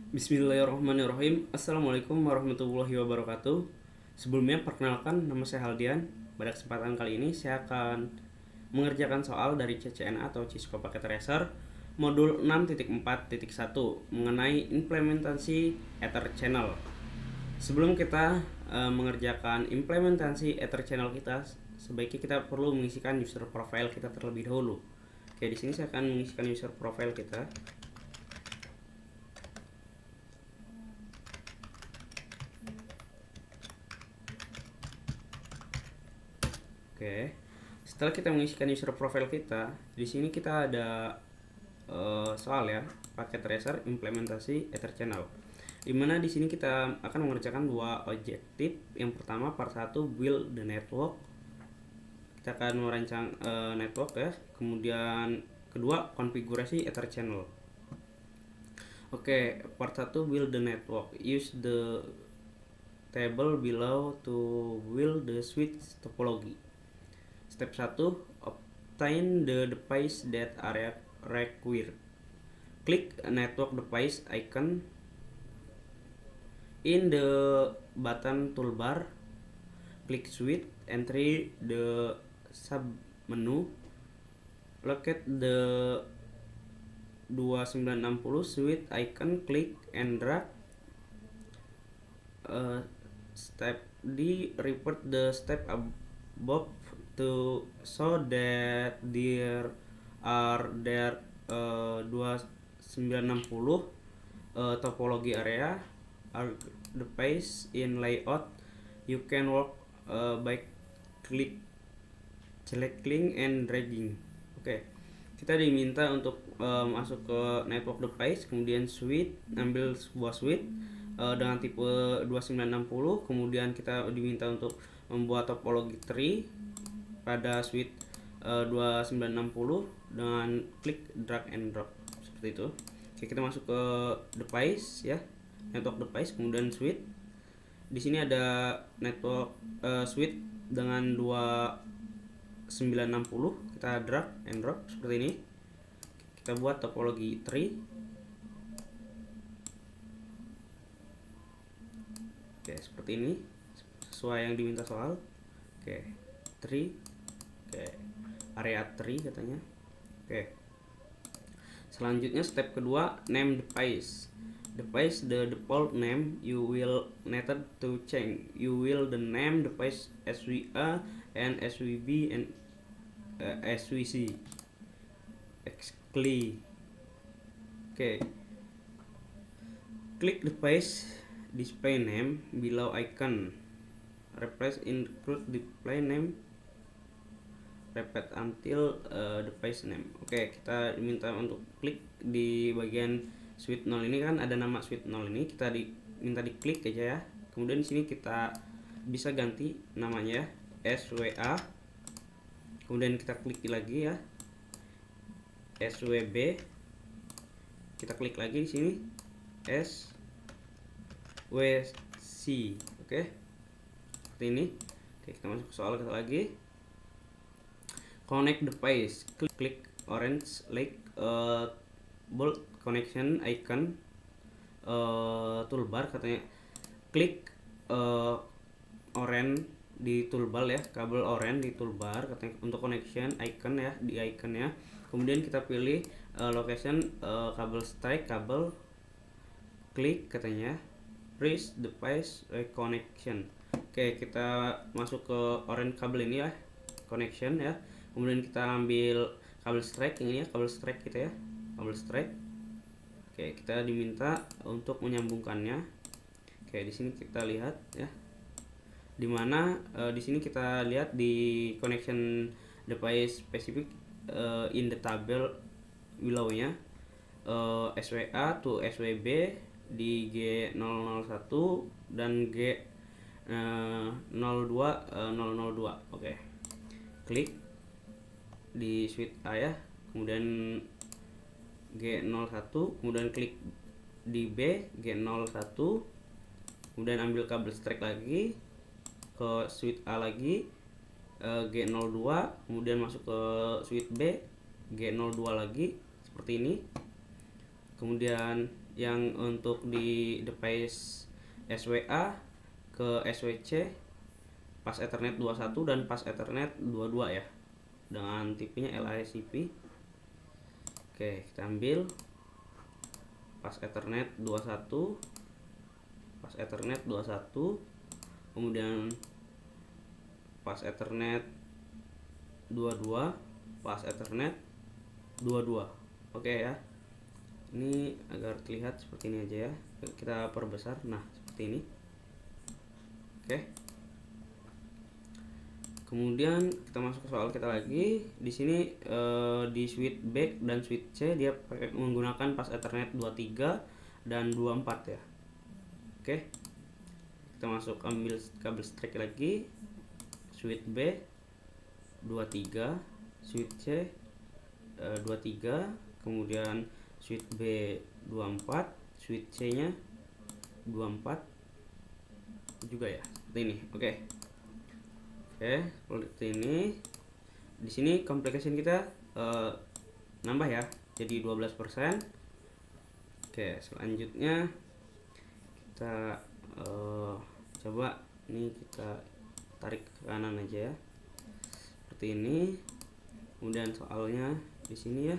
Bismillahirrahmanirrahim. Assalamualaikum warahmatullahi wabarakatuh. Sebelumnya perkenalkan, nama saya Haldian. Pada kesempatan kali ini saya akan mengerjakan soal dari CCNA atau Cisco Packet Tracer modul 6.4.1 mengenai implementasi Ether Channel. Sebelum kita mengerjakan implementasi Ether Channel kita, sebaiknya kita perlu mengisikan user profile kita terlebih dahulu. Oke, di sini saya akan mengisikan user profile kita. Oke, setelah kita mengisikan user profile kita, di sini kita ada soal ya, paket tracer implementasi Ether Channel. Dimana di sini kita akan mengerjakan dua objektif. Yang pertama part 1 build the network. Kita akan merancang network ya. Kemudian kedua konfigurasi Ether Channel. Oke, part 1 build the network. Use the table below to build the switch topology. Step 1, obtain the device that are required. Click network device icon in the button toolbar. Click switch, enter the sub menu. Locate the 2960 switch icon, click and drag. Step D, repeat the step above to show that there 2960 topology area are the page in layout. You can work by selecting and dragging. Oke, kita diminta untuk masuk ke network device, kemudian switch, ambil sebuah switch dengan tipe 2960, kemudian kita diminta untuk membuat topologi tree pada switch 2960 dengan klik drag and drop seperti itu. Oke, kita masuk ke device ya, network device, kemudian switch. Di sini ada network switch dengan 2960, kita drag and drop seperti ini. Kita buat topologi tree. Oke, seperti ini sesuai yang diminta soal. Oke, tree. Oke, area tree katanya. Oke, selanjutnya step kedua, name device. Device the default name you will needed to change. You will the name device SWA and SWB and SWC exclude. Oke, click device display name below icon. Replace include display name. Repeat until device name. Oke, kita diminta untuk klik di bagian switch 0 ini, kan ada nama switch 0 ini, kita diminta diklik aja ya. Kemudian di sini kita bisa ganti namanya SWA. Kemudian kita klik lagi ya, SWB. Kita klik lagi di sini SWC. Oke, seperti ini. Oke, kita masuk ke soal kita lagi. Connect device, klik orange like bolt connection icon toolbar katanya. Klik orange di toolbar ya, kabel orange di toolbar katanya untuk connection icon ya, di iconnya. Kemudian kita pilih location kabel strike kabel, klik katanya press device connection. Oke, kita masuk ke orange kabel ini ya, connection ya. Kemudian kita ambil kabel strike ini ya, kabel strike kita ya, kabel strike. Oke, kita diminta untuk menyambungkannya. Oke, di sini kita lihat ya, dimana di sini kita lihat di connection device specific in the table below-nya SWA to SWB di G001 dan G02002. Oke, klik di switch A ya, kemudian G01, kemudian klik di B G01, kemudian ambil kabel strike lagi ke switch A lagi G02, kemudian masuk ke switch B G02 lagi seperti ini. Kemudian yang untuk di device SWA ke SWC pas Ethernet 21 dan pas Ethernet 22 ya, dengan tipenya LACP. Oke, kita ambil pas Ethernet 21, pas Ethernet 21, kemudian pas Ethernet 22, pas Ethernet 22. Oke ya, ini agar terlihat seperti ini aja ya, kita perbesar. Nah, seperti ini. Oke, kemudian kita masuk ke soal kita lagi. Di sini di switch B dan switch C dia pakai menggunakan pas Ethernet 23 dan 24 ya. Oke, kita masuk ambil kabel strike lagi. Switch B 23, switch C 23, kemudian switch B 24, switch C nya 24 juga ya, seperti ini. Oke, seperti ini. Di sini complication kita nambah ya, jadi 12%. Oke, selanjutnya kita coba ini kita tarik ke kanan aja ya, seperti ini. Kemudian soalnya di sini ya,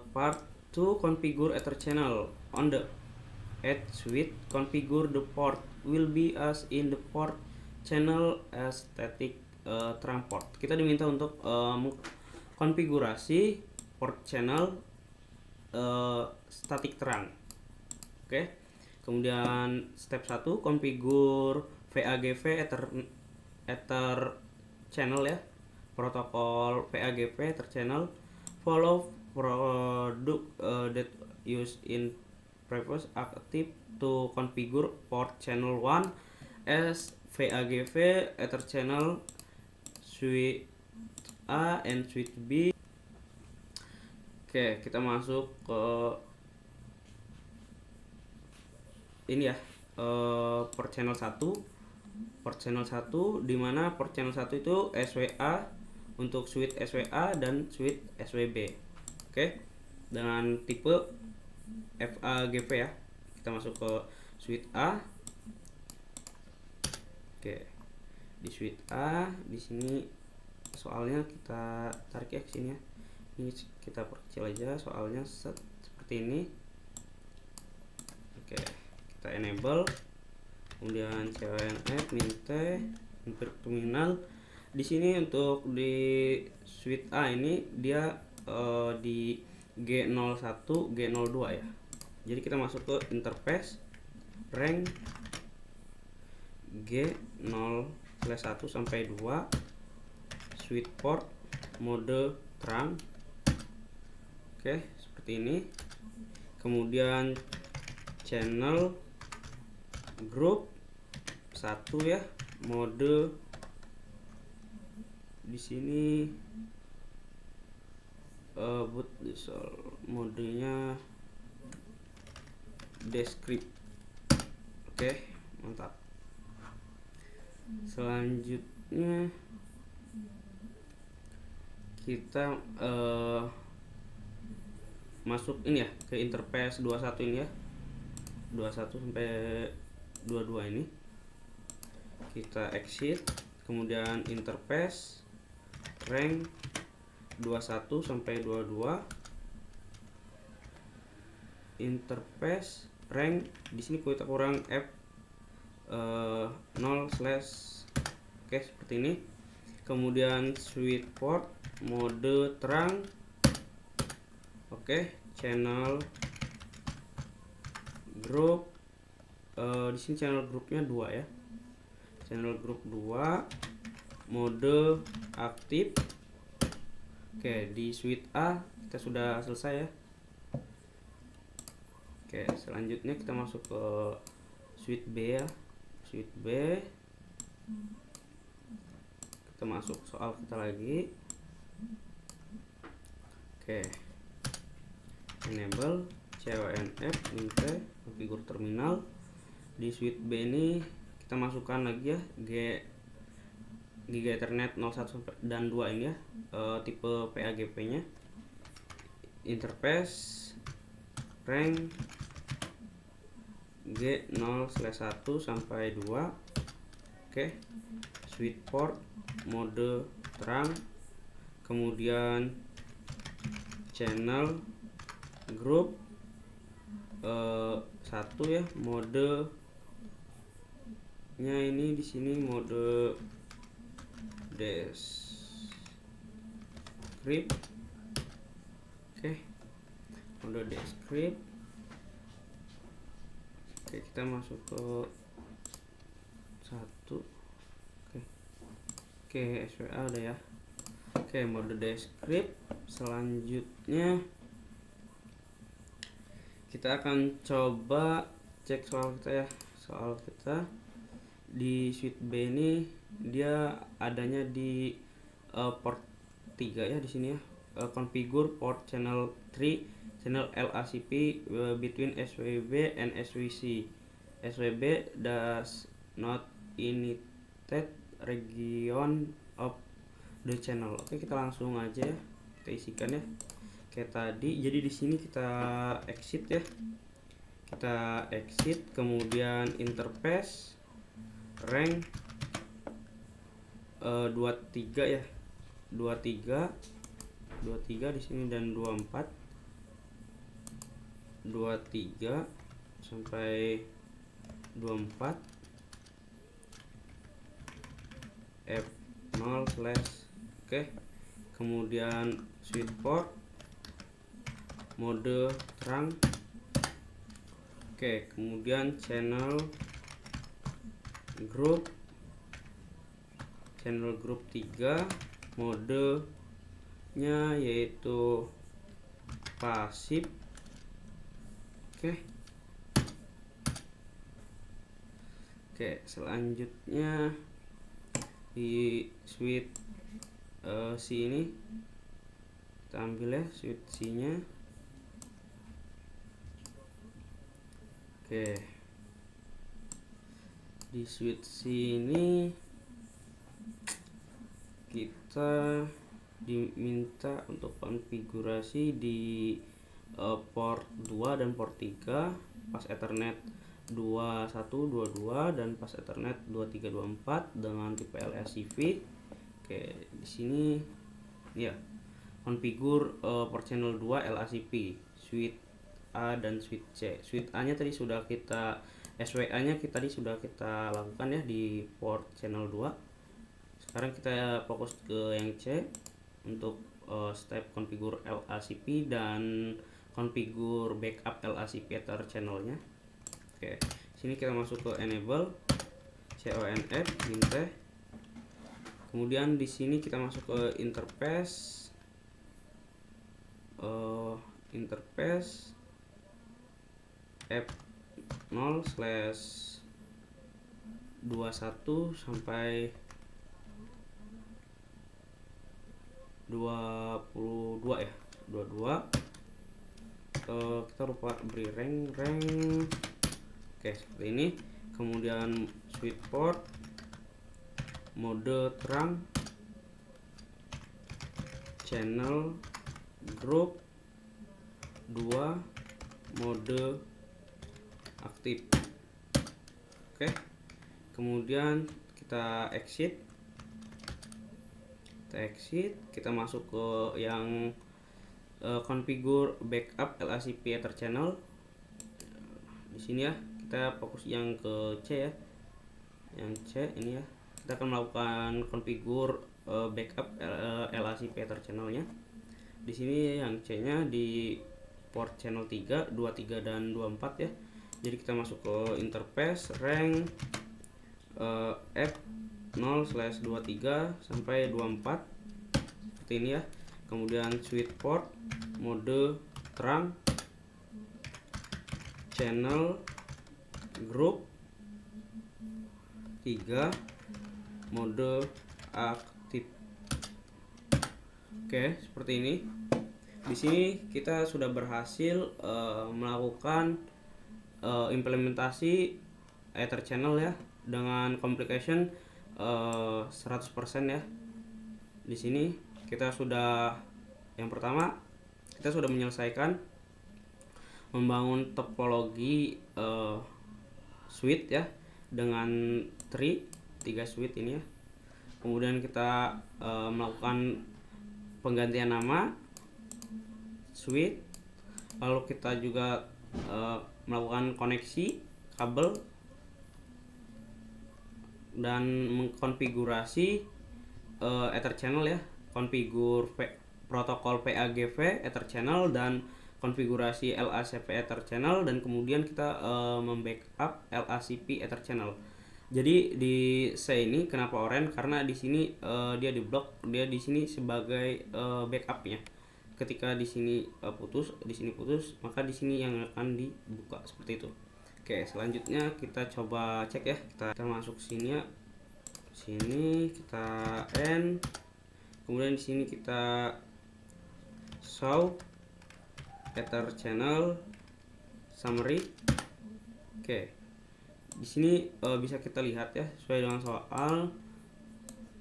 part 2 configure ether channel on the edge switch, configure the port will be as in the port channel as static trunk port. Kita diminta untuk konfigurasi port channel static trunk. Oke, kemudian step 1 configure VAGV ether channel ya, protokol VAGV ether channel, follow product that used in previous active to configure port channel 1 as VAGV ether channel switch A and switch B. Oke, kita masuk ke ini ya, port channel 1. Port channel 1 dimana port channel 1 itu SWA untuk switch SWA dan switch SWB. Oke, dengan tipe VAGV ya. Kita masuk ke switch A. Oke, di switch A di sini soalnya kita tarik ya ke sini ya. Ini kita perkecil aja soalnya seperti ini. Oke, kita enable, kemudian CONF minte input terminal. Di sini untuk di switch A ini dia di G01 G02 ya. Jadi kita masuk ke interface rank G0/1 sampai 2, switch port mode trunk. Oke, seperti ini. Kemudian channel group 1 ya, mode di sini boot modenya descript. Oke, mantap. Selanjutnya kita masuk ini ya ke interface 21 ini ya, 21 sampai 22 ini. Kita exit, kemudian interface rank 21 sampai 22, interface rank di sini kita kurang F0/. Oke, seperti ini. Kemudian switch port mode trunk. Oke, channel group di sini channel grupnya 2 ya, channel group 2, mode aktif. Oke, di switch A kita sudah selesai ya. Oke, selanjutnya kita masuk ke switch B ya, switch B. Kita masuk soal kita lagi. Oke, enable CONF minte configure terminal. Di switch B ini kita masukkan lagi ya Giga Ethernet 01 dan 2 ini ya, tipe VAGV nya. Interface rank G0/1 sampai 2. Oke, switch port mode terang, kemudian channel group 1 ya, mode nya ini di sini mode descript. Oke, mode descript. Oke, kita masuk ke 1. Oke, SWA udah ya. Oke, mode descript. Selanjutnya kita akan coba cek soal kita ya. Soal kita di switch B ini dia adanya di port 3 ya, di sini ya. Configure port channel 3 channel LACP between SWB and SWC. SWB does not indicate region of the channel. Oke, kita langsung aja ya, kita isikan ya kayak tadi. Jadi di sini kita exit ya, kita exit, kemudian interface rank 23 ya, 23 di sini, dan 24 sampai 24 F0 slash. Oke, kemudian switch port mode terang. Oke, kemudian channel group 3, modenya yaitu pasif. Oke, selanjutnya di switch C ini kita ambil ya switch C nya. Oke, di switch C ini kita diminta untuk konfigurasi di port 2 dan port 3, pas Ethernet 2122 dan pas Ethernet 2324 dengan tipe LACP. Oke, di sini ya konfigur port channel 2 LACP, switch A dan switch C. Switch A nya tadi sudah kita, SWA nya tadi sudah kita lakukan ya di port channel 2. Sekarang kita fokus ke yang C untuk step konfigur LACP dan konfigur backup LACP ether channelnya. Oke, sini kita masuk ke enable CONF binte. Kemudian di sini kita masuk ke interface F0/21 sampai 22 ya, 22. Kita lupa beri rank. Oke, seperti ini. Kemudian switch port mode terang, channel group 2, mode aktif. Oke, kemudian kita exit, kita masuk ke yang configure backup LACP ether channel. Di sini ya, kita fokus yang ke C ya, yang C ini ya. Kita akan melakukan configure backup LACP ether channelnya. Di sini yang C nya di port channel 3, 23 dan 24 ya. Jadi kita masuk ke interface rank F0/23 sampai 24 seperti ini ya. Kemudian switch port mode terang, channel group 3, mode aktif. Oke, seperti ini. Di sini kita sudah berhasil melakukan implementasi ether channel ya dengan complication 100% ya. Di sini kita sudah, yang pertama kita sudah menyelesaikan membangun topologi switch ya dengan tiga switch ini ya. Kemudian kita melakukan penggantian nama switch, lalu kita juga melakukan koneksi kabel dan mengkonfigurasi Ether channel ya, protokol PAGV Ether channel dan konfigurasi LACP Ether channel, dan kemudian kita membackup LACP Ether channel. Jadi di C ini kenapa orange? Karena di sini dia di blok, dia di sini sebagai backupnya. Ketika di sini putus, di sini putus, maka di sini yang akan dibuka seperti itu. Oke, selanjutnya kita coba cek ya. Kita masuk sini ya. Sini kita N. Kemudian di sini kita show Ether channel summary. Oke. Di sini bisa kita lihat ya, sesuai dengan soal.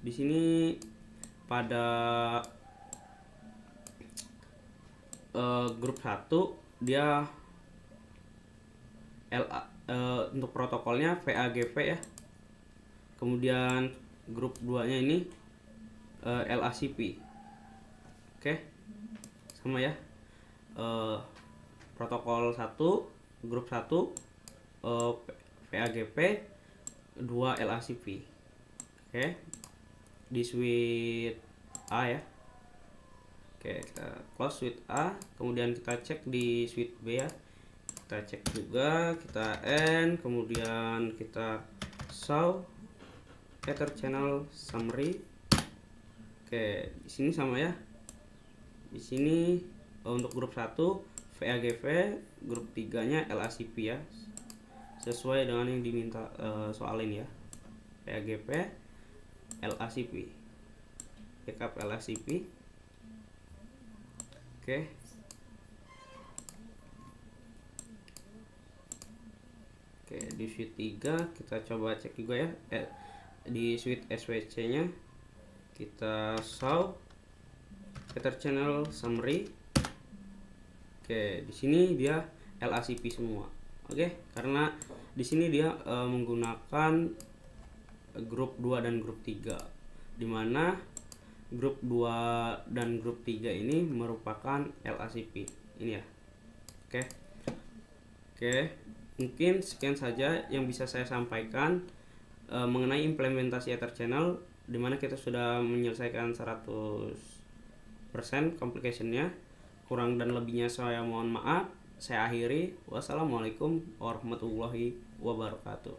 Di sini pada grup 1 dia untuk protokolnya VAGV ya. Kemudian grup 2-nya ini LACP. Oke. Sama ya. Protokol 1 grup 1 VAGP, 2 LACP. Oke. Di switch A ya. Oke, kita close switch A, kemudian kita cek di switch B ya. Kita cek juga, kita N, kemudian kita show Ether channel summary. Oke, di sini sama ya. Di sini untuk grup 1 VAGV, grup 3-nya LACP ya. Sesuai dengan yang diminta soal ini ya. VAGV, LACP. Backup LACP. Oke. Oke, di switch 3 kita coba cek juga ya. Di switch SWC-nya kita show Ether channel summary. Oke, di sini dia LACP semua. Oke, karena di sini dia menggunakan grup 2 dan grup 3, dimana grup 2 dan grup 3 ini merupakan LACP ini ya. Oke, mungkin sekian saja yang bisa saya sampaikan mengenai implementasi Ether channel, dimana kita sudah menyelesaikan 100% complication-nya. Kurang dan lebihnya saya mohon maaf. Saya akhiri. Wassalamualaikum warahmatullahi wabarakatuh.